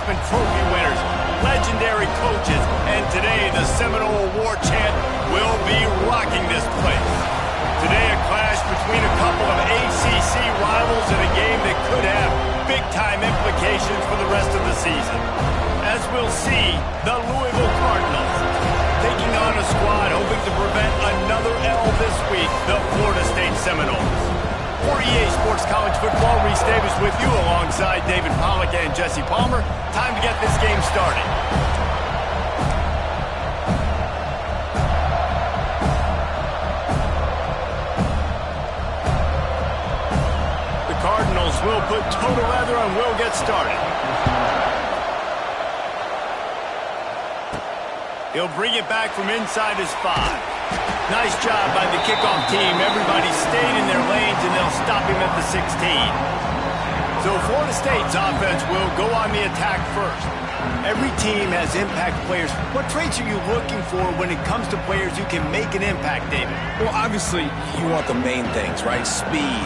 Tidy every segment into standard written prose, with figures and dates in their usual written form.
Heisman Trophy winners, legendary coaches, and today the Seminole Award chant will be rocking this place. Today a clash between a couple of ACC rivals in a game that could have big-time implications for the rest of the season. As we'll see, the Louisville Cardinals taking on a squad hoping to prevent another L this week, the Florida State Seminoles. For EA Sports College Football, Reese Davis with you alongside David Pollack and Jesse Palmer. Time to get this game started. The Cardinals will put total leather and will get started. He'll bring it back from inside his 5. Nice job by the kickoff team. Everybody stayed in their lanes, and they'll stop him at the 16. So Florida State's offense will go on the attack first. Every team has impact players. What traits are you looking for when it comes to players who can make an impact, David? Well, obviously, you want the main things, right? Speed,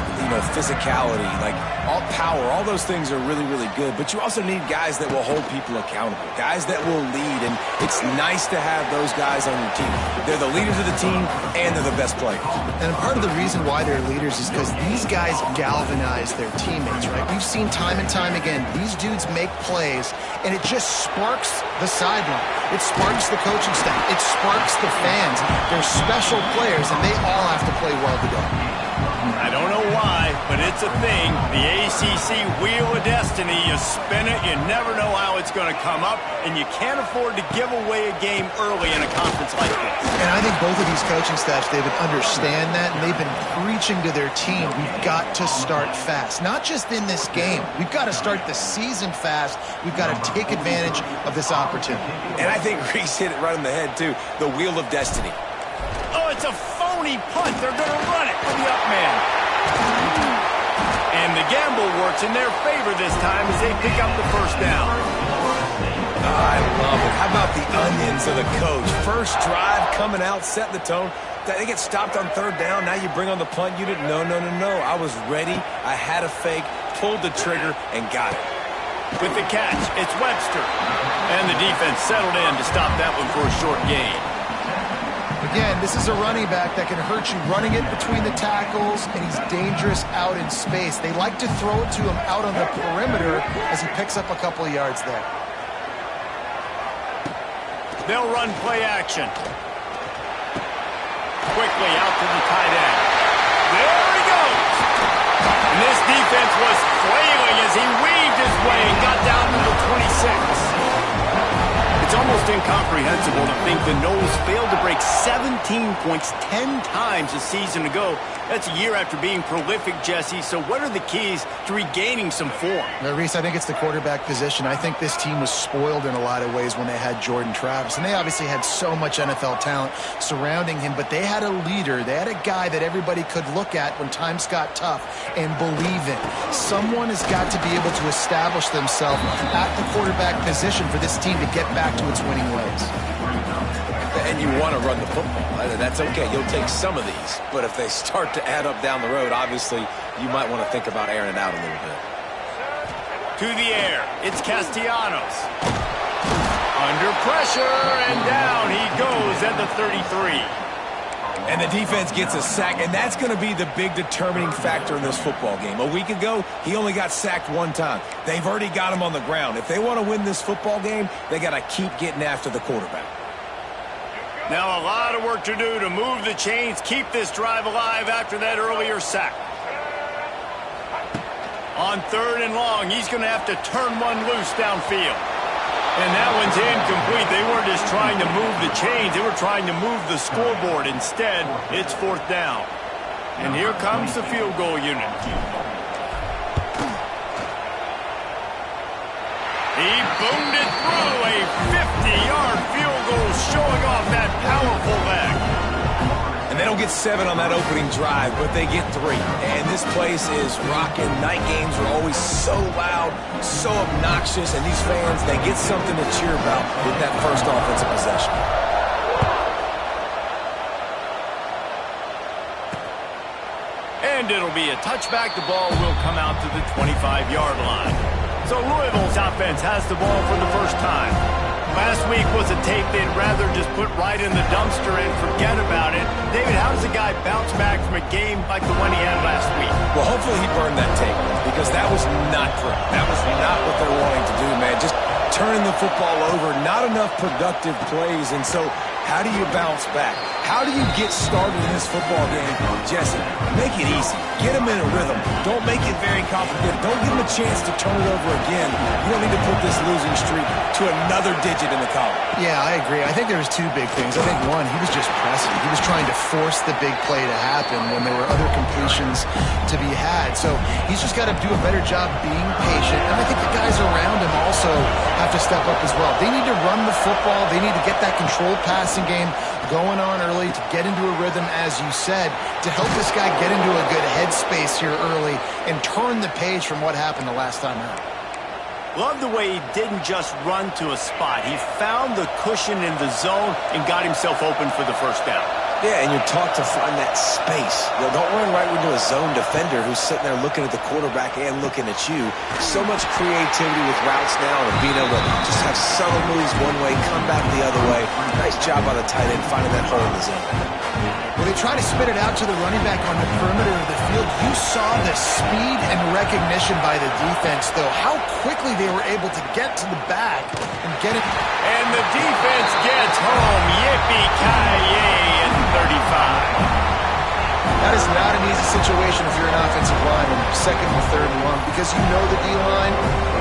physicality, like all power. All those things are really, really good. But you also need guys that will hold people accountable, guys that will lead. And it's nice to have those guys on your team. They're the leaders of the team, and they're the best players. And part of the reason why they're leaders is because these guys galvanize their teammates, right? We've seen time and time again, these dudes make plays, and it just sparks the sideline. It sparks the coaching staff. It sparks the fans. They're special players, and they all have to play well today. I don't know why, but it's a thing. The ACC Wheel of Destiny, you spin it, you never know how it's going to come up, and you can't afford to give away a game early in a conference like this. And I think both of these coaching staffs, David, understand that, and they've been preaching to their team, we've got to start fast. Not just in this game. We've got to start the season fast. We've got to take advantage of this opportunity. And I think Reese hit it right on the head, too. The Wheel of Destiny. Oh, it's a phony punt. They're going to run it for the up man. And the gamble works in their favor this time as they pick up the first down. I love it. How about the onions of the coach? First drive, coming out, setting the tone. They get stopped on third down. Now you bring on the punt unit. No. I was ready. I had a fake, pulled the trigger, and got it. With the catch, it's Webster. And the defense settled in to stop that one for a short gain. Again, this is a running back that can hurt you running it between the tackles, and he's dangerous out in space. They like to throw it to him out on the perimeter as he picks up a couple of yards there. They'll run play action. Quickly out to the tight end. There he goes. And this defense was flailing as he weaved his way and got down to the 26. It's almost incomprehensible to think the Noles failed to break 17 points 10 times a season ago. That's a year after being prolific, Jesse. So what are the keys to regaining some form? Now, Reese, I think it's the quarterback position. I think this team was spoiled in a lot of ways when they had Jordan Travis. And they obviously had so much NFL talent surrounding him, but they had a leader. They had a guy that everybody could look at when times got tough and believe in. Someone has got to be able to establish themselves at the quarterback position for this team to get back to its winning ways. And you want to run the football. That's okay. You'll take some of these. But if they start to add up down the road, obviously, you might want to think about airing it out a little bit. To the air. It's Castellanos. Under pressure, and down he goes at the 33. And the defense gets a sack, and that's going to be the big determining factor in this football game. A week ago, he only got sacked one time. They've already got him on the ground. If they want to win this football game, they got to keep getting after the quarterback. Now a lot of work to do to move the chains, keep this drive alive after that earlier sack. On third and long, he's going to have to turn one loose downfield. And that one's incomplete. They weren't just trying to move the chains. They were trying to move the scoreboard. Instead, it's fourth down. And here comes the field goal unit. He boomed it through a 50-yard field goal, showing off that powerful leg. And they don't get 7 on that opening drive, but they get 3. And this place is rocking. Night games are always so loud, so obnoxious, and these fans, they get something to cheer about with that first offensive possession. And it'll be a touchback. The ball will come out to the 25-yard line. So Louisville's offense has the ball for the first time. Last week was a tape they'd rather just put right in the dumpster and forget about it. David, how does a guy bounce back from a game like the one he had last week? Well, hopefully he burned that tape because that was not pretty. That was not what they're wanting to do, man. Just turning the football over, not enough productive plays. And so how do you bounce back? How do you get started in this football game? Jesse, make it easy. Get them in a rhythm. Don't make it very complicated. Don't give them a chance to turn it over again. You don't need to put this losing streak to another digit in the column. Yeah, I agree. I think there was two big things. I think, one, he was just pressing. He was trying to force the big play to happen when there were other completions to be had. So he's just got to do a better job being patient. And I think the guys around him also have to step up as well. They need to run the football. They need to get that controlled passing game going on early to get into a rhythm, as you said, to help this guy get into a good headspace here early and turn the page from what happened the last time out. Love the way he didn't just run to a spot. He found the cushion in the zone and got himself open for the first down. Yeah, and you're taught to find that space. You know, don't run right into a zone defender who's sitting there looking at the quarterback and looking at you. So much creativity with routes now and being able to just have subtle moves one way, come back the other way. Nice job by the tight end finding that hole in the zone. When they try to spit it out to the running back on the perimeter of the field, you saw the speed and recognition by the defense, though. How quickly they were able to get to the back and get it. And the defense gets home. Yippee-ki-yay at 35. That is not an easy situation if you're an offensive lineman, second and third and long, because you know the D-line,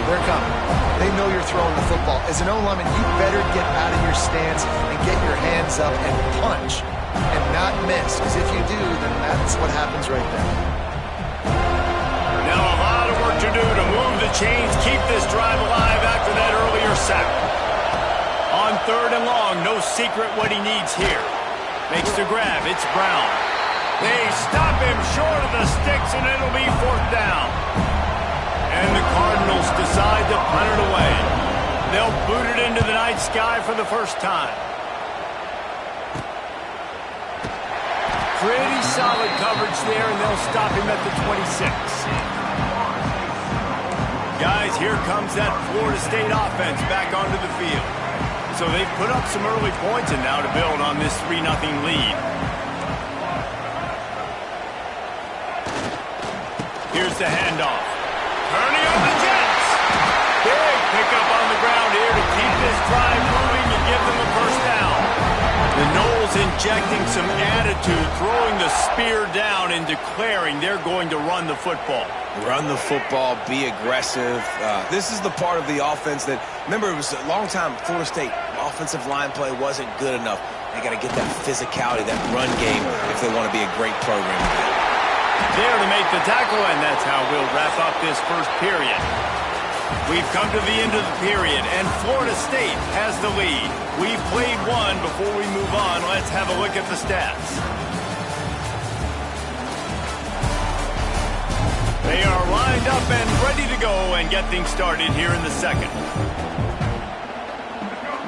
they're coming. They know you're throwing the football. As an O-lineman, you better get out of your stance and get your hands up and punch and not miss, because if you do, then that's what happens right there. Now a lot of work to do to move the chains, keep this drive alive after that earlier sack. On third and long, no secret what he needs here. Makes the grab, it's Brown. They stop him short of the sticks, and it'll be fourth down. And the Cardinals decide to punt it away. They'll boot it into the night sky for the first time. Pretty solid coverage there, and they'll stop him at the 26. Guys, here comes that Florida State offense back onto the field. So they've put up some early points and now to build on this 3-0 lead. Here's the handoff. Kearney on the Jets. Big pickup on the ground here to keep this drive moving and give them a first down. The Noles injecting some attitude, throwing the spear down and declaring they're going to run the football. Run the football, be aggressive. This is the part of the offense that, remember, it was a long time Florida State offensive line play wasn't good enough. They got to get that physicality, that run game if they want to be a great program. There to make the tackle, and that's how we'll wrap up this first period. We've come to the end of the period, and Florida State has the lead. We've played one. Before we move on, let's have a look at the stats. They are lined up and ready to go and get things started here in the second.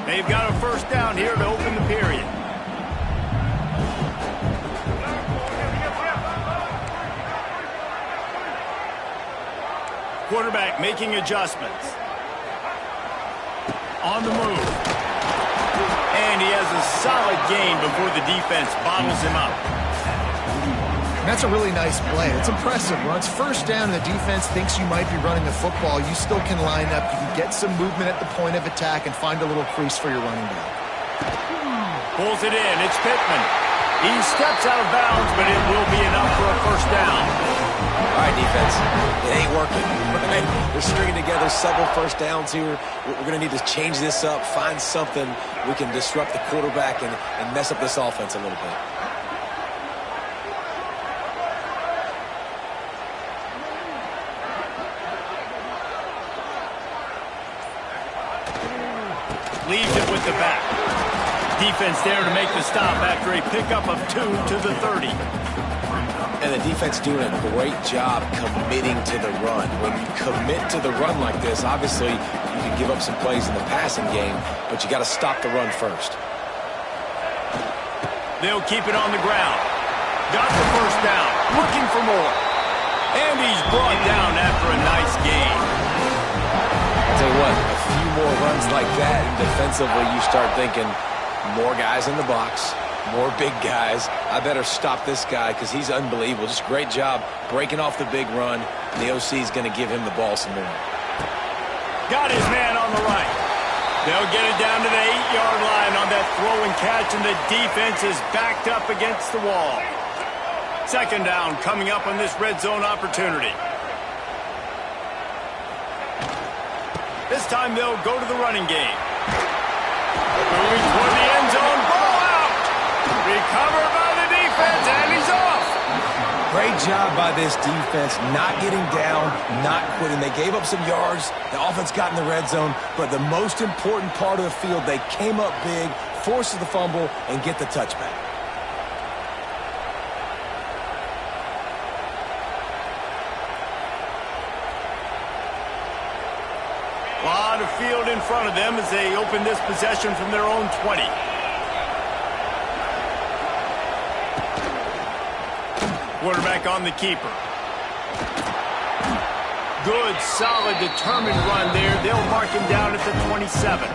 They've got a first down here to open the period. Quarterback making adjustments. On the move. And he has a solid gain before the defense bottles him up. And that's a really nice play. It's impressive. When it's first down and the defense thinks you might be running the football, you still can line up. You can get some movement at the point of attack and find a little crease for your running back. Pulls it in. It's Pittman. He steps out of bounds, but it will be enough for a first down. All right, defense. It ain't working. Right? They're stringing together several first downs here. We're going to need to change this up, find something we can disrupt the quarterback and mess up this offense a little bit. Leaves it with the back. Defense there to make the stop after a pickup of 2 to the 30. And the defense doing a great job committing to the run. When you commit to the run like this, obviously you can give up some plays in the passing game, but you got to stop the run first. They'll keep it on the ground. Got the first down. Looking for more. And he's brought down after a nice gain. offensively, you start thinking more guys in the box, more big guys. I better stop this guy because he's unbelievable. Just great job breaking off the big run. And the OC is going to give him the ball some more. Got his man on the right. They'll get it down to the 8-yard line on that throw and catch, and the defense is backed up against the wall. Second down coming up on this red zone opportunity. This time they'll go to the running game. Moving toward the end zone, ball out. Recovered by the defense, and he's off. Great job by this defense, not getting down, not quitting. They gave up some yards. The offense got in the red zone, but the most important part of the field, they came up big, forced the fumble, and get the touchback. A lot of field in front of them as they open this possession from their own 20. Quarterback on the keeper. Good, solid, determined run there. They'll mark him down at the 27.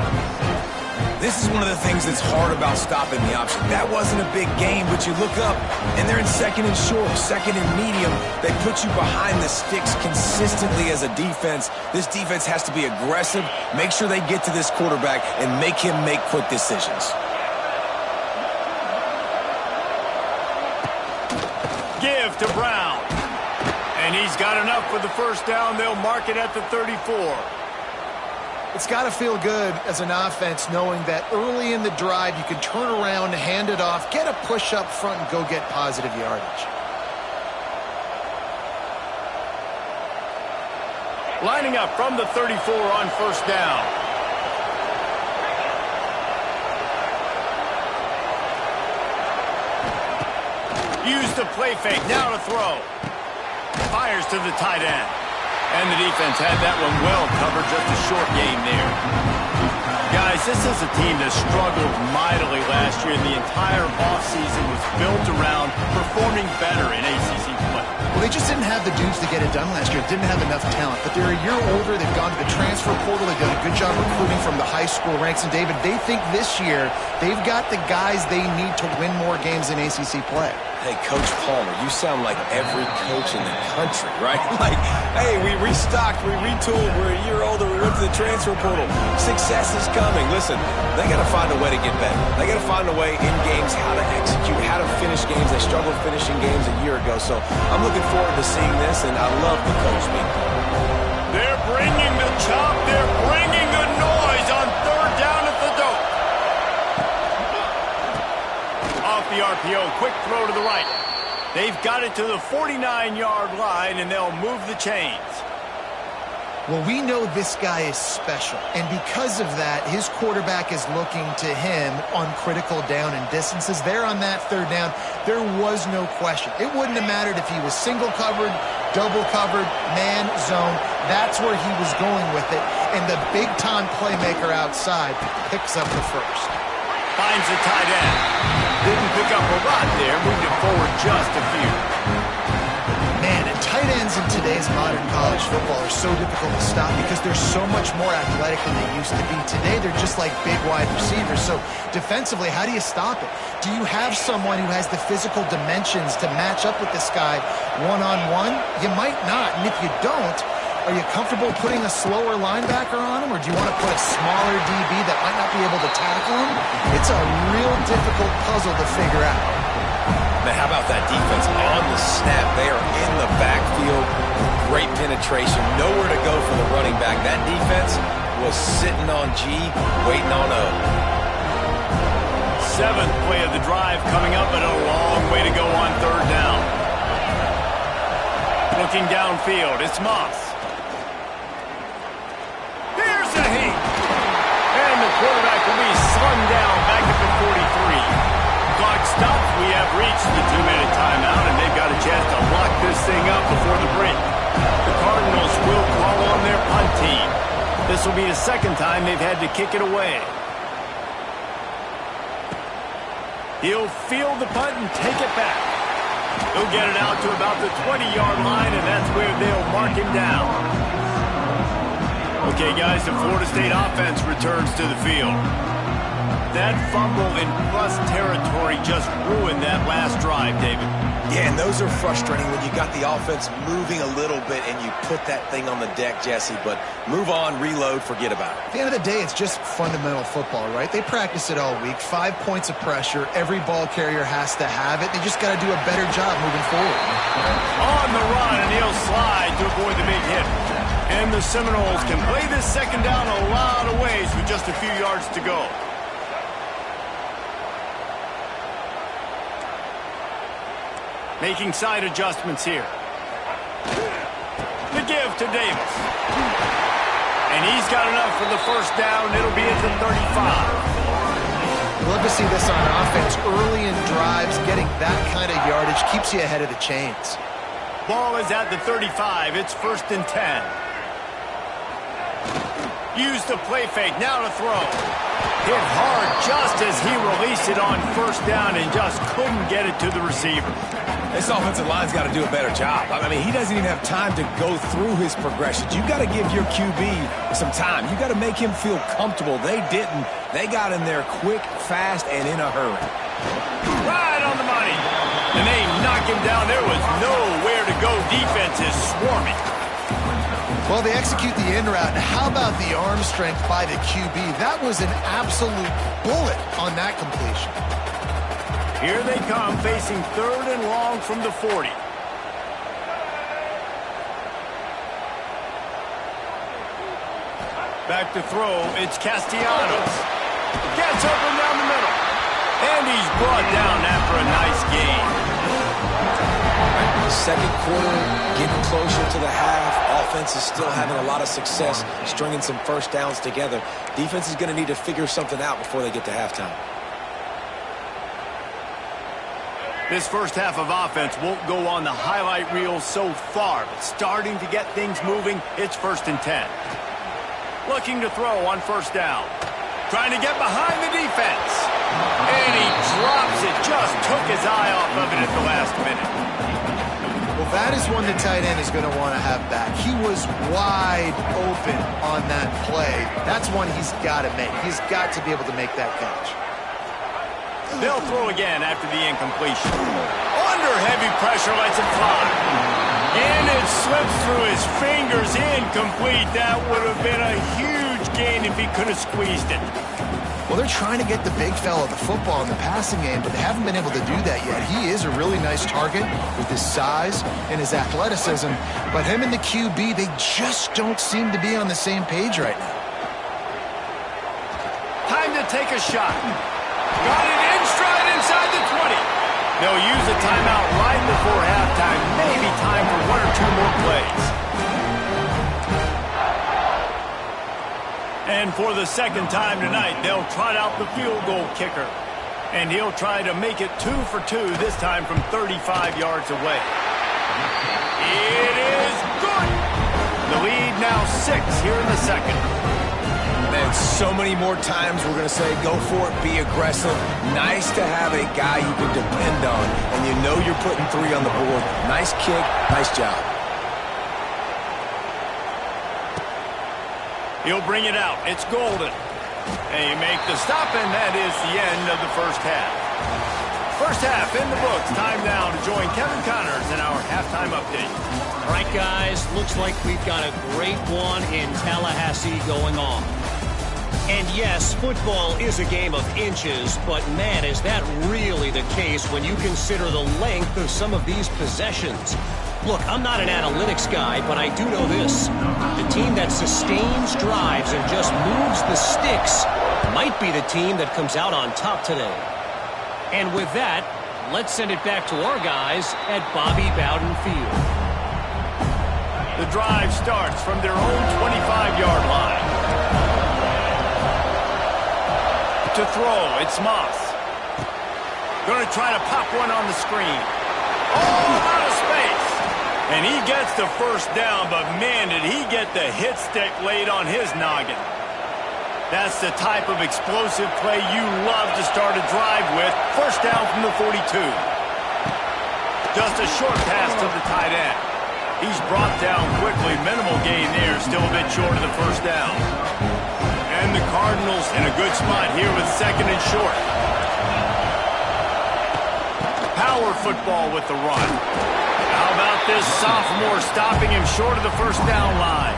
This is one of the things that's hard about stopping the option. That wasn't a big game, but you look up, and they're in second and short, second and medium. They put you behind the sticks consistently as a defense. This defense has to be aggressive, make sure they get to this quarterback, and make him make quick decisions. Give to Brown. And he's got enough for the first down. They'll mark it at the 34. It's got to feel good as an offense knowing that early in the drive you can turn around, hand it off, get a push up front, and go get positive yardage. Lining up from the 34 on first down. Use the play fake, now to throw. Fires to the tight end. And the defense had that one well covered, just a short game there. Guys, this is a team that struggled mightily last year, and the entire offseason was built around performing better in ACC play. Well, they just didn't have the dudes to get it done last year. Didn't have enough talent. But they're a year older. They've gone to the transfer portal. They've done a good job recruiting from the high school ranks. And, David, they think this year they've got the guys they need to win more games in ACC play. Hey, Coach Palmer, you sound like every coach in the country, right? Like, hey, we restocked, we retooled, we're a year older, we went to the transfer portal. Success is coming. Listen, they got to find a way to get better. They got to find a way in games how to execute, how to finish games. They struggled finishing games a year ago. So I'm looking forward to seeing this, and I love the coach being called. They're bringing the chop. They're bringing the noise on third down at the dope. Off the RPO, quick throw to the right. They've got it to the 49-yard line, and they'll move the chains. Well, we know this guy is special, and because of that, his quarterback is looking to him on critical down and distances. There on that third down, there was no question. It wouldn't have mattered if he was single covered, double covered, man, zone. That's where he was going with it, and the big-time playmaker outside picks up the first. Finds the tight end. Didn't pick up a lot there, moved it forward just a few. Man, and tight ends in today's modern college football are so difficult to stop because they're so much more athletic than they used to be. Today, they're just like big wide receivers. So defensively, how do you stop it? Do you have someone who has the physical dimensions to match up with this guy one-on-one? You might not, and if you don't, are you comfortable putting a slower linebacker on him, or do you want to put a smaller DB that might not be able to tackle him? It's a real difficult puzzle to figure out. Man, how about that defense on the snap? They are in the backfield. Great penetration. Nowhere to go for the running back. That defense was sitting on G, waiting on O. Seventh play of the drive coming up, and a long way to go on third down. Looking downfield, it's Moss. Here's a heat. And the quarterback will be slung down back at the 43. Clock stops. We have reached the 2-minute timeout, and they've got a chance to lock this thing up before the break. The Cardinals will call on their punt team. This will be the second time they've had to kick it away. He'll field the punt and take it back. He'll get it out to about the 20-yard line, and that's where they'll mark him down. Well, Okay, guys, the Florida State offense returns to the field. That fumble in plus territory just ruined that last drive, David. Yeah, and those are frustrating when you got the offense moving a little bit and you put that thing on the deck, Jesse. But move on, reload, forget about it. At the end of the day, it's just fundamental football, right? They practice it all week. 5 points of pressure. Every ball carrier has to have it. They just got to do a better job moving forward. On the run, and he'll slide to avoid the big hit. And the Seminoles can play this second down a lot of ways with just a few yards to go. Making side adjustments here. The give to Davis. And he's got enough for the first down. It'll be at the 35. Love to see this on offense. Early in drives, getting that kind of yardage keeps you ahead of the chains. Ball is at the 35. It's 1st and 10. Use the play fake. Now to throw. Hit hard just as he released it on first down and just couldn't get it to the receiver. This offensive line's got to do a better job. I mean, he doesn't even have time to go through his progressions. You got to give your QB some time. You got to make him feel comfortable. They didn't. They got in there quick, fast, and in a hurry. Right on the money. And they knock him down. There was nowhere to go. Defense is swarming. Well, they execute the in route. And how about the arm strength by the QB? That was an absolute bullet on that completion. Here they come, facing 3rd and long from the 40. Back to throw, it's Castellanos. Gets open down the middle. And he's brought down after a nice gain. Second quarter, getting closer to the half. Offense is still having a lot of success stringing some first downs together. Defense is going to need to figure something out before they get to halftime. This first half of offense won't go on the highlight reel so far, but starting to get things moving, it's 1st and 10. Looking to throw on first down. Trying to get behind the defense. And he drops it, just took his eye off of it at the last minute. Well, that is one the tight end is going to want to have back. He was wide open on that play. That's one he's got to make. He's got to be able to make that catch. They'll throw again after the incompletion. Under heavy pressure, lets it fly. And it slips through his fingers, incomplete. That would have been a huge gain if he could have squeezed it. Well, they're trying to get the big fella the football in the passing game, but they haven't been able to do that yet. He is a really nice target with his size and his athleticism, but him and the QB, they just don't seem to be on the same page right now. Time to take a shot. Got it in stride inside the 20. They'll use a timeout right before halftime. Maybe time for 1 or 2 more plays. And for the second time tonight, they'll trot out the field goal kicker. And he'll try to make it 2 for 2, this time from 35 yards away. It is good. The lead now 6 here in the second. Man, so many more times we're going to say go for it, be aggressive. Nice to have a guy you can depend on, and you know you're putting 3 on the board. Nice kick, nice job. He'll bring it out. It's Golden. They make the stop, and that is the end of the first half. First half in the books. Time now to join Kevin Connors in our halftime update. All right, guys, looks like we've got a great one in Tallahassee going on. And yes, football is a game of inches, but man, is that really the case when you consider the length of some of these possessions. Look, I'm not an analytics guy, but I do know this. The team that sustains drives and just moves the sticks might be the team that comes out on top today. And with that, let's send it back to our guys at Bobby Bowden Field. The drive starts from their own 25-yard line. To throw, it's Moss. Going to try to pop one on the screen. Oh, out of space. And he gets the first down, but man, did he get the hit stick laid on his noggin. That's the type of explosive play you love to start a drive with. First down from the 42. Just a short pass to the tight end. He's brought down quickly. Minimal gain there. Still a bit short of the first down. And the Cardinals in a good spot here with second and short. Power football with the run. How about this sophomore stopping him short of the first down line?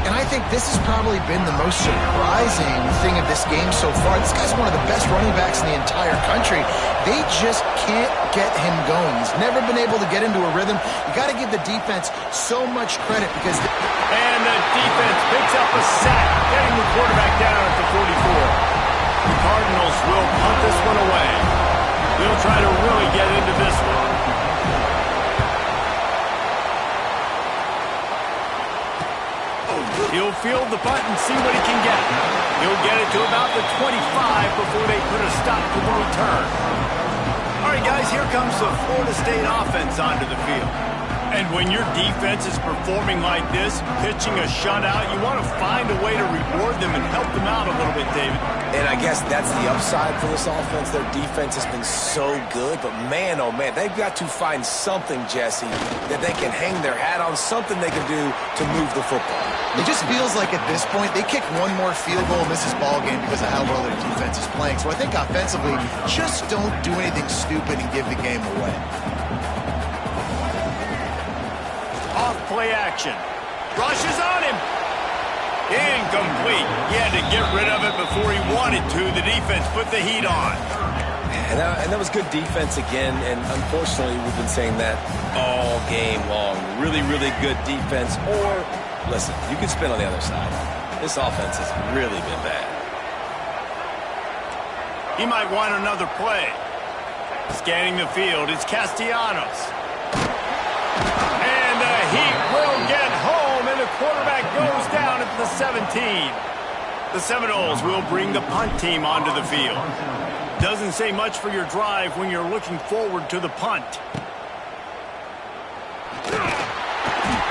And I think this has probably been the most surprising thing of this game so far. This guy's one of the best running backs in the entire country. They just can't get him going. He's never been able to get into a rhythm. You got to give the defense so much credit because... And the defense picks up a sack, getting the quarterback down at the 44. The Cardinals will punt this one away. They'll try to really get into this one. He'll field the punt and see what he can get. He'll get it to about the 25 before they put a stop to the return. All right, guys, here comes the Florida State offense onto the field. And when your defense is performing like this, pitching a shutout, you want to find a way to reward them and help them out a little bit, David. And I guess that's the upside for this offense. Their defense has been so good, but man, oh man, they've got to find something, Jesse, that they can hang their hat on, something they can do to move the football. It just feels like at this point, they kick one more field goal and miss this ball game because of how well their defense is playing. So I think offensively, just don't do anything stupid and give the game away. Off play action. Rushes on him. Incomplete. He had to get rid of it before he wanted to. The defense put the heat on. And that was good defense again, and unfortunately, we've been saying that all game long. Really, really good defense. Or, listen, you can spin on the other side. This offense has really been bad. He might want another play. Scanning the field, it's Castellanos. And the Heat will get home, and the quarterback goes down at the 17. The Seminoles will bring the punt team onto the field. Doesn't say much for your drive when you're looking forward to the punt.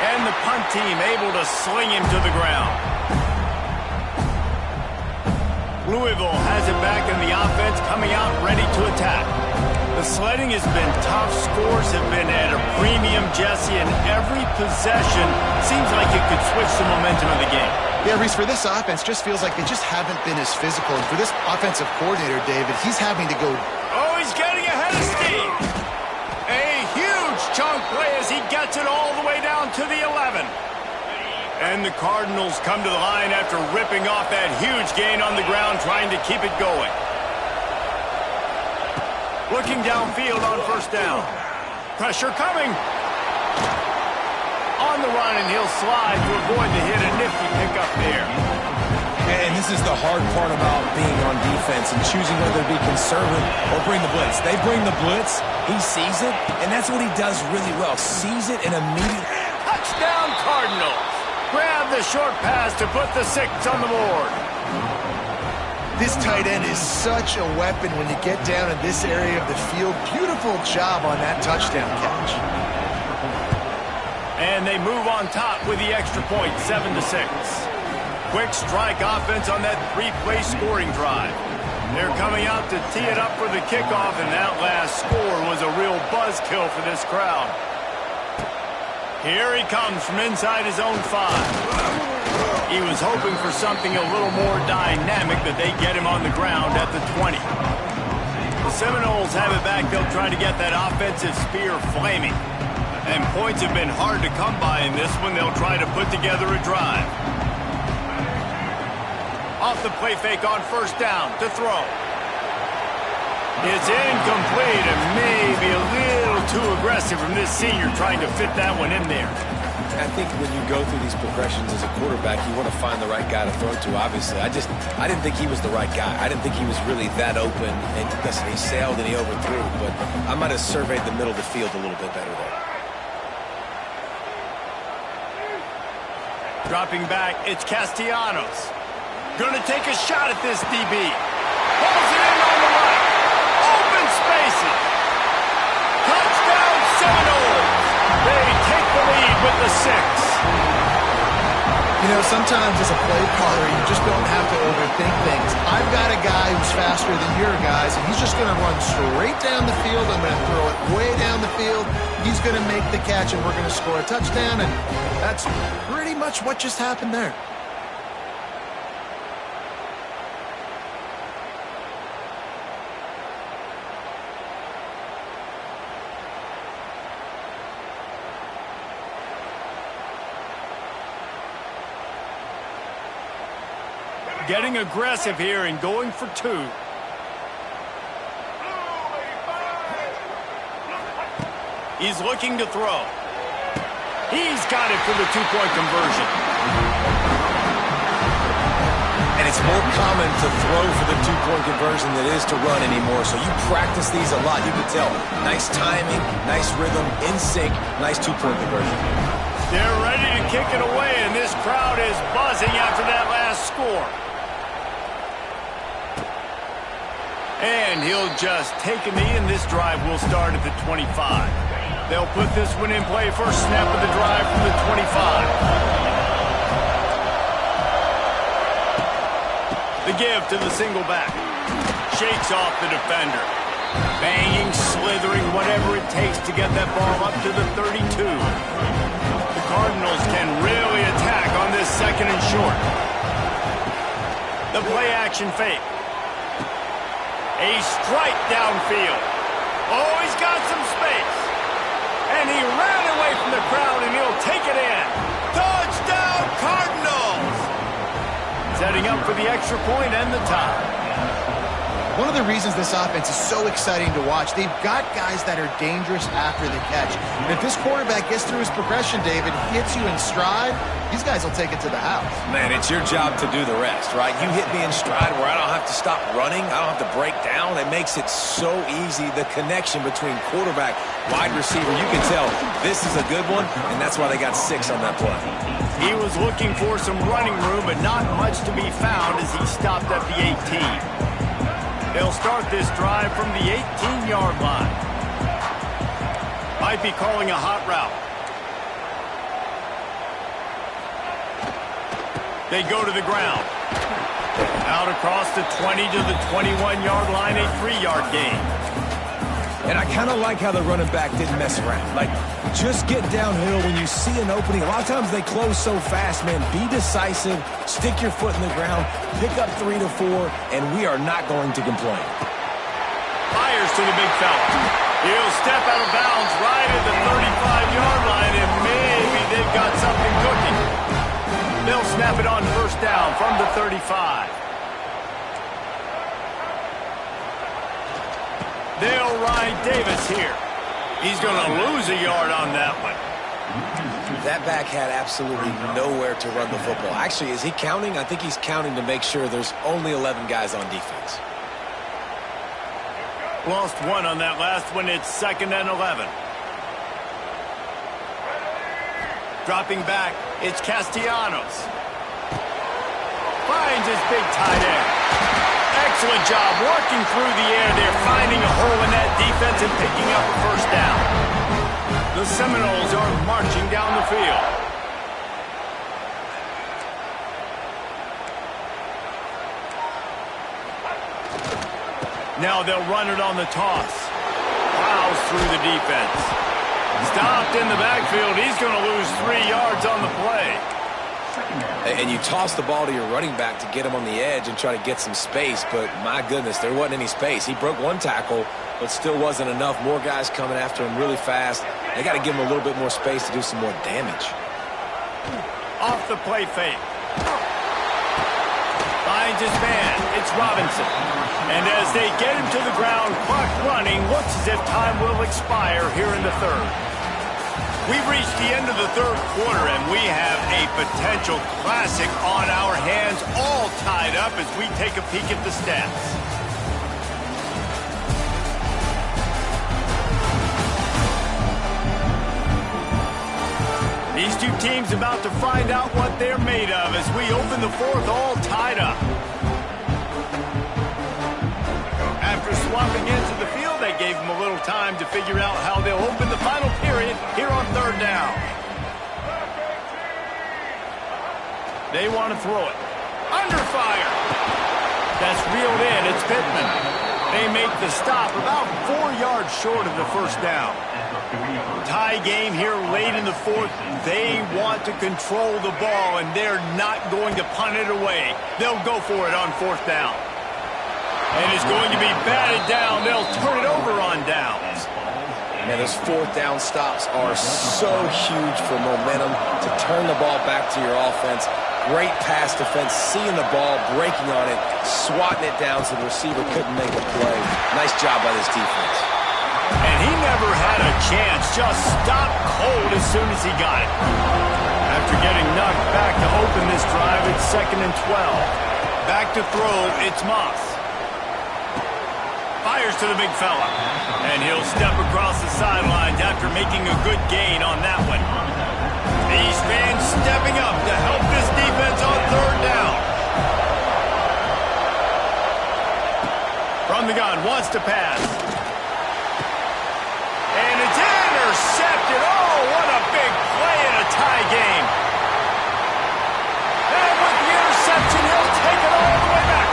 And the punt team able to sling him to the ground. Louisville has it back in the offense, coming out ready to attack. The sledding has been tough. Scores have been at a premium, Jesse, and every possession seems like it could switch the momentum of the game. Yeah, Reese, for this offense, just feels like they just haven't been as physical. And for this offensive coordinator, David, he's having to go... Oh, he's getting ahead of steam. A huge chunk play as he gets it all the way down to the 11. And the Cardinals come to the line after ripping off that huge gain on the ground, trying to keep it going. Looking downfield on first down. Pressure coming. On the run, and he'll slide to avoid the hit. A nifty pickup there. And this is the hard part about being on defense and choosing whether to be conservative or bring the blitz. They bring the blitz, he sees it, and that's what he does really well. Sees it and immediately... Touchdown, Cardinals. Grab the short pass to put the 6 on the board. This tight end is such a weapon when you get down in this area of the field. Beautiful job on that touchdown catch. And they move on top with the extra point, 7-6. Quick strike offense on that 3-play scoring drive. They're coming out to tee it up for the kickoff, and that last score was a real buzzkill for this crowd. Here he comes from inside his own 5. He was hoping for something a little more dynamic, but they get him on the ground at the 20. The Seminoles have it back. They'll try to get that offensive spear flaming. And points have been hard to come by in this one. They'll try to put together a drive. Off the play fake on first down to throw. It's incomplete and maybe a little too aggressive from this senior trying to fit that one in there. I think when you go through these progressions as a quarterback, you want to find the right guy to throw to, obviously. I didn't think he was the right guy. I didn't think he was really that open. And listen, he sailed and he overthrew, but I might have surveyed the middle of the field a little bit better there. Dropping back, it's Castellanos. Gonna take a shot at this DB. Pulls it in on the right. Open spaces. Touchdown Seminoles. They take the lead with the 6. You know, sometimes as a play caller, you just don't have to overthink things. I've got a guy who's faster than your guys, and he's just going to run straight down the field. I'm going to throw it way down the field. He's going to make the catch, and we're going to score a touchdown, and that's pretty much what just happened there. Getting aggressive here and going for 2. He's looking to throw. He's got it for the 2-point conversion. And it's more common to throw for the 2-point conversion than it is to run anymore. So you practice these a lot. You can tell. Nice timing, nice rhythm, in sync, nice 2-point conversion. They're ready to kick it away, and this crowd is buzzing after that last score. And he'll just take a knee, and this drive will start at the 25. They'll put this one in play. First snap of the drive from the 25. The give to the single back. Shakes off the defender. Banging, slithering, whatever it takes to get that ball up to the 32. The Cardinals can really attack on this 2nd and short. The play action fake. A strike downfield. Oh, he's got some space. And he ran away from the crowd, and he'll take it in. Touchdown, Cardinals! Setting up for the extra point and the tie. One of the reasons this offense is so exciting to watch, they've got guys that are dangerous after the catch. And if this quarterback gets through his progression, David, hits you in stride, these guys will take it to the house. Man, it's your job to do the rest, right? You hit me in stride where I don't have to stop running. I don't have to break down. It makes it so easy. The connection between quarterback, wide receiver, you can tell this is a good one, and that's why they got 6 on that play. He was looking for some running room, but not much to be found as he stopped at the 18. They'll start this drive from the 18-yard line. Might be calling a hot route. They go to the ground. Out across the 20 to the 21-yard line, a 3-yard gain. And I kind of like how the running back didn't mess around. Like, just get downhill when you see an opening. A lot of times they close so fast, man. Be decisive, stick your foot in the ground, pick up 3 to 4, and we are not going to complain. Fires to the big fella. He'll step out of bounds right at the 35-yard line, and maybe they've got something cooking. They'll snap it on first down from the 35. They'll ride Davis here. He's going to lose a yard on that one. That back had absolutely nowhere to run the football. Actually, is he counting? I think he's counting to make sure there's only 11 guys on defense. Lost 1 on that last one. It's 2nd and 11. Dropping back, it's Castellanos. Finds his big tight end. Excellent job working through the air there, finding a hole in that defense and picking up a first down. The Seminoles are marching down the field. Now they'll run it on the toss. Plows through the defense. Stopped in the backfield. He's going to lose 3 yards on the play. And you toss the ball to your running back to get him on the edge and try to get some space, but my goodness, there wasn't any space. He broke 1 tackle, but still wasn't enough. More guys coming after him really fast. They got to give him a little bit more space to do some more damage. Off the play fake. Finds his man. It's Robinson. And as they get him to the ground, clock running, looks as if time will expire here in the 3rd. We've reached the end of the 3rd quarter, and we have a potential classic on our hands, all tied up as we take a peek at the stats. These two teams about to find out what they're made of as we open the 4th, all tied up. After swapping into the field, they gave them a little time to figure out how they'll open the final period here on 3rd down. They want to throw it. Under fire. That's reeled in. It's Pittman. They make the stop about 4 yards short of the first down. Tie game here late in the fourth. They want to control the ball, and they're not going to punt it away. They'll go for it on fourth down. And it's going to be batted down. They'll turn it over on downs. Man, those fourth down stops are so huge for momentum to turn the ball back to your offense. Great pass defense, seeing the ball, breaking on it, swatting it down so the receiver couldn't make a play. Nice job by this defense. And he never had a chance, just stopped cold as soon as he got it. After getting knocked back to open this drive, it's 2nd and 12. Back to throw, it's Moss. Fires to the big fella. And he'll step across the sidelines after making a good gain on that one. These fans stepping up to help this defense on third down. From the gun, wants to pass. And it's intercepted. Oh, what a big play in a tie game. And with the interception, he'll take it all the way back.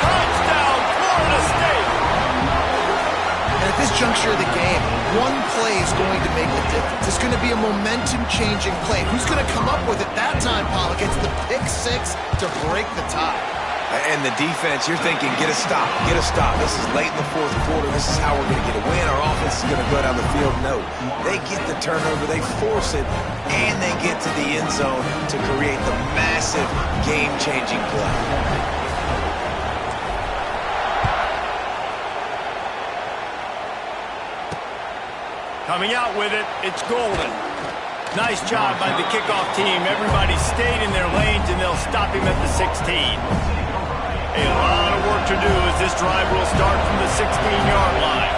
Touchdown, Florida State. At this juncture of the game, one play is going to make the difference. It's going to be a momentum-changing play. Who's going to come up with it that time, Pollock? It's the pick six to break the tie. And the defense, you're thinking, get a stop, get a stop. This is late in the fourth quarter. This is how we're going to get a win. Our offense is going to go down the field. No, they get the turnover, they force it, and they get to the end zone to create the massive game-changing play. Coming out with it, it's Golden. Nice job by the kickoff team. Everybody stayed in their lanes, and they'll stop him at the 16. A lot of work to do as this drive will start from the 16-yard line.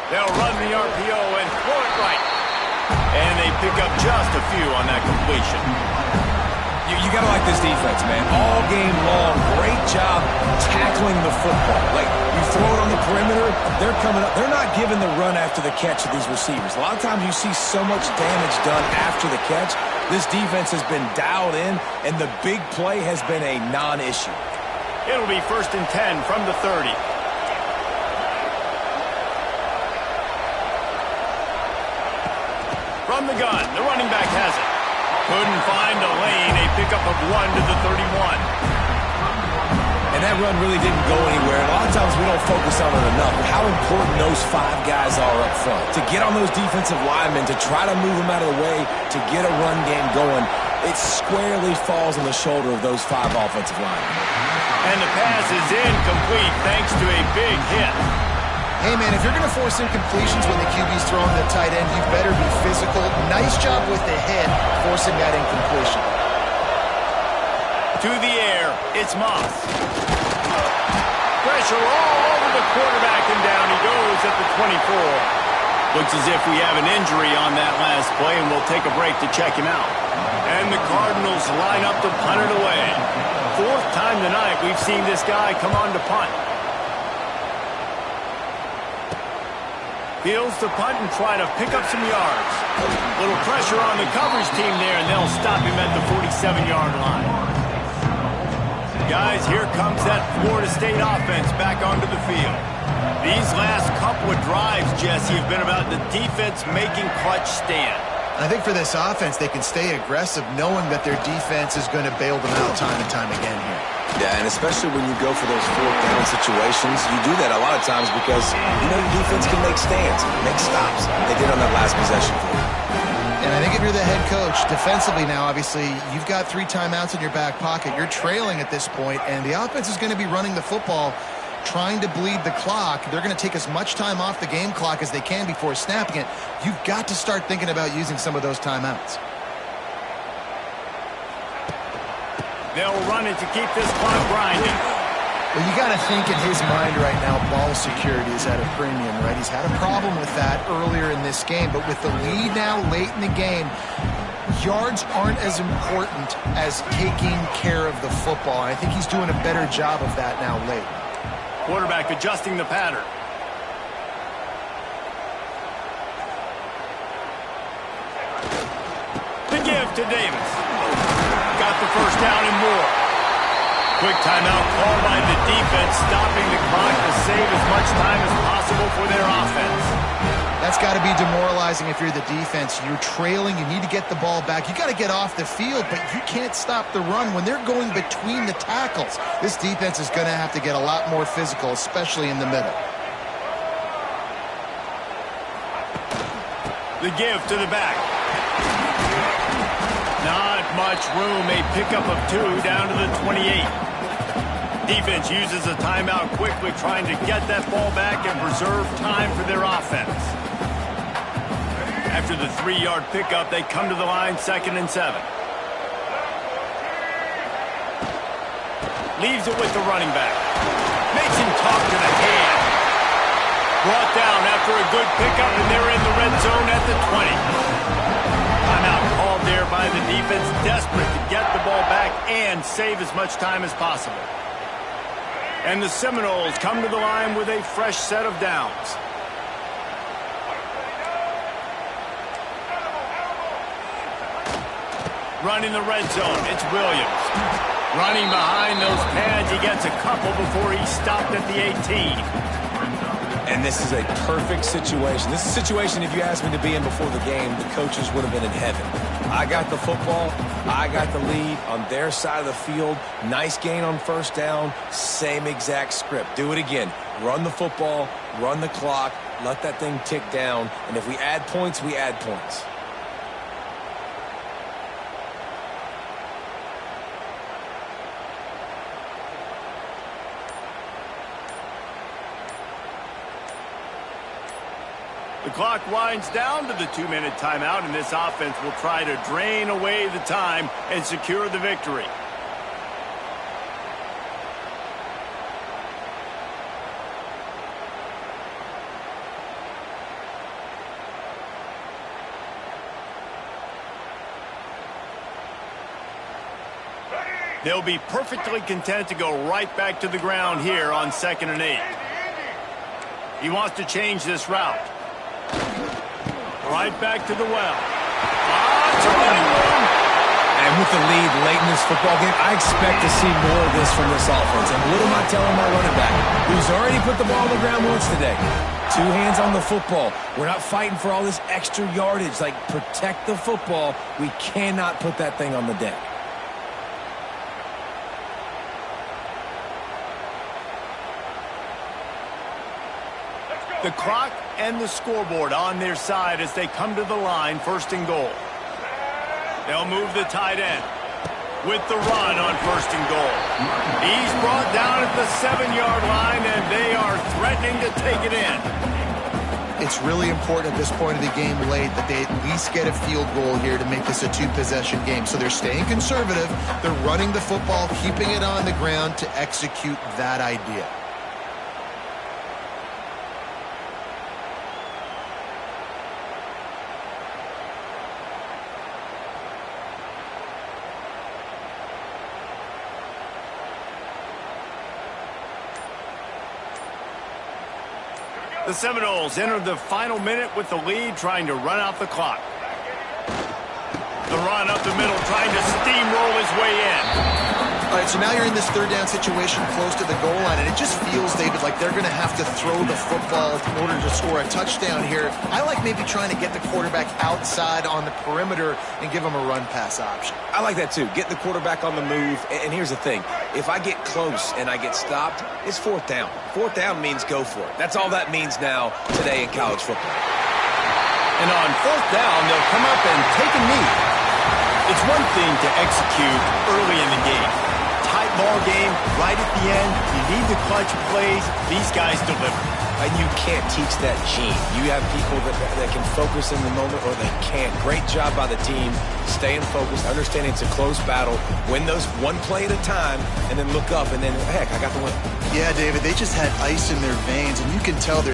They'll run the RPO and throw it right. And they pick up just a few on that completion. You got to like this defense, man. All game long, great job tackling the football. Like, you throw it on the perimeter, they're coming up. They're not giving the run after the catch to these receivers. A lot of times you see so much damage done after the catch. This defense has been dialed in, and the big play has been a non-issue. It'll be 1st and 10 from the 30. From the gun, the running back has it. Couldn't find a lane. A pickup of 1 to the 31. And that run really didn't go anywhere. A lot of times we don't focus on it enough, but how important those 5 guys are up front. To get on those defensive linemen, to try to move them out of the way, to get a run game going, it squarely falls on the shoulder of those 5 offensive linemen. And the pass is incomplete thanks to a big hit. Hey, man, if you're going to force incompletions when the QB's throwing the tight end, you better be physical. Nice job with the hit, forcing that incompletion. To the air, it's Moss. Pressure all over the quarterback, and down he goes at the 24. Looks as if we have an injury on that last play, and we'll take a break to check him out. And the Cardinals line up to punt it away. 4th time tonight we've seen this guy come on to punt. Feels the punt and try to pick up some yards. Little pressure on the coverage team there, and they'll stop him at the 47-yard line. Guys, here comes that Florida State offense back onto the field. These last couple of drives, Jesse, have been about the defense making clutch stand. I think for this offense, they can stay aggressive knowing that their defense is going to bail them out time and time again here. Yeah, and especially when you go for those 4th down situations, you do that a lot of times because you know your defense can make stands, make stops. They did on that last possession for you. And I think if you're the head coach, defensively now, obviously, you've got 3 timeouts in your back pocket. You're trailing at this point, and the offense is going to be running the football, trying to bleed the clock. They're going to take as much time off the game clock as they can before snapping it. You've got to start thinking about using some of those timeouts. They'll run it to keep this clock grinding. Well, you got to think in his mind right now, ball security is at a premium, right? He's had a problem with that earlier in this game, but with the lead now late in the game, yards aren't as important as taking care of the football. I think he's doing a better job of that now late. Quarterback adjusting the pattern. to Davis. Got the first down and more. Quick timeout called by the defense, stopping the clock to save as much time as possible for their offense. That's got to be demoralizing if you're the defense. You're trailing. You need to get the ball back. You got to get off the field, but you can't stop the run when they're going between the tackles. This defense is going to have to get a lot more physical, especially in the middle. The give to the back. Not much room. A pickup of 2 down to the 28. Defense uses a timeout quickly, trying to get that ball back and preserve time for their offense. After the 3-yard pickup, they come to the line, 2nd and 7. Leaves it with the running back. Makes him talk to the hand. Brought down after a good pickup, and they're in the red zone at the 20. Timeout called there by the defense, desperate to get the ball back and save as much time as possible. And the Seminoles come to the line with a fresh set of downs. Running the red zone, it's Williams. Running behind those pads, he gets a couple before he's stopped at the 18. And this is a perfect situation. This is a situation, if you asked me to be in before the game, the coaches would have been in heaven. I got the football. I got the lead on their side of the field. Nice gain on first down. Same exact script. Do it again. Run the football, run the clock, let that thing tick down. And if we add points, we add points. The clock winds down to the 2-minute timeout, and this offense will try to drain away the time and secure the victory. They'll be perfectly content to go right back to the ground here on 2nd and 8. He wants to change this route. Right back to the well. It's a running room. And with the lead late in this football game, I expect to see more of this from this offense. And what am I telling my running back, who's already put the ball on the ground once today? 2 hands on the football. We're not fighting for all this extra yardage. Like, protect the football. We cannot put that thing on the deck. The clock and the scoreboard on their side as they come to the line, 1st and goal. They'll move the tight end with the run on 1st and goal. He's brought down at the 7-yard line, and they are threatening to take it in. It's really important at this point of the game late that they at least get a field goal here to make this a 2-possession game. So they're staying conservative. They're running the football, keeping it on the ground to execute that idea. The Seminoles enter the final minute with the lead, trying to run out the clock. The run up the middle, trying to steamroll his way in. All right, so now you're in this 3rd down situation close to the goal line, and it just feels, David, like they're going to have to throw the football in order to score a touchdown here. I like maybe trying to get the quarterback outside on the perimeter and give him a run-pass option. I like that too. Get the quarterback on the move. And here's the thing. If I get close and I get stopped, it's 4th down. 4th down means go for it. That's all that means now today in college football. And on 4th down, they'll come up and take a knee. It's one thing to execute early in the game. Tight ball game, right at the end. You need the clutch plays. These guys deliver. And you can't teach that gene. You have people that can focus in the moment or they can't. Great job by the team, staying focused, understanding it's a close battle, win those one play at a time, and then look up and then, heck, I got the win. Yeah, David, they just had ice in their veins, and you can tell they're